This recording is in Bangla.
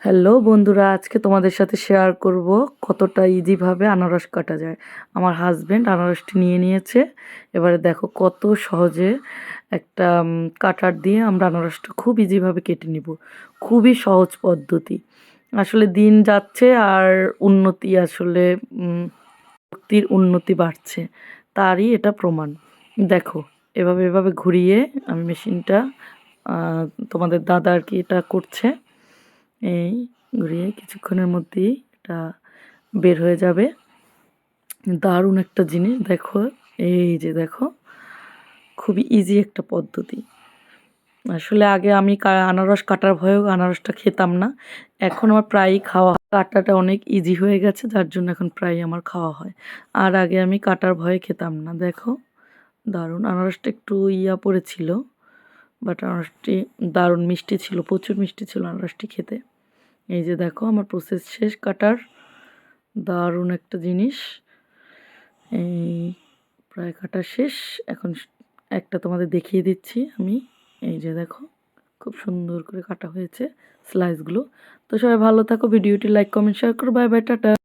হ্যালো বন্ধুরা, আজকে তোমাদের সাথে শেয়ার করব কতটা ইজিভাবে আনারস কাটা যায়। আমার হাজবেন্ড আনারসটি নিয়ে নিয়েছে। এবারে দেখো কত সহজে একটা কাটার দিয়ে আমরা আনারসটা খুব ইজিভাবে কেটে নিব। খুবই সহজ পদ্ধতি। আসলে দিন যাচ্ছে আর উন্নতি আসলে প্রযুক্তির উন্নতি বাড়ছে, তারই এটা প্রমাণ। দেখো এভাবে এভাবে ঘুরিয়ে আমি মেশিনটা তোমাদের দাদা আর কি এটা করছে। এই ঘুরিয়ে কিছুক্ষণের মধ্যেই এটা বের হয়ে যাবে। দারুণ একটা জিনিস দেখো, এই যে দেখো খুবই ইজি একটা পদ্ধতি। আসলে আগে আমি আনারস কাটার ভয়েও আনারসটা খেতাম না, এখন আমার প্রায়ই খাওয়া হয়। কাটাটা অনেক ইজি হয়ে গেছে, যার জন্য এখন প্রায়ই আমার খাওয়া হয়। আর আগে আমি কাটার ভয়ে খেতাম না। দেখো দারুণ, আনারসটা একটু পড়েছিল, বাট আনারসটি দারুণ মিষ্টি ছিল, প্রচুর মিষ্টি ছিল আনারসটি খেতে। এই যে দেখো আমার প্রসেস শেষ কাটার। দারুণ একটা জিনিস। এই প্রায় কাটা শেষ। এখন একটা তোমাদের দেখিয়ে দিচ্ছি আমি। এই যে দেখো খুব সুন্দর করে কাটা হয়েছে স্লাইসগুলো। তো সবাই ভালো থাকো, ভিডিওটি লাইক কমেন্ট শেয়ার করো। Bye bye, tata.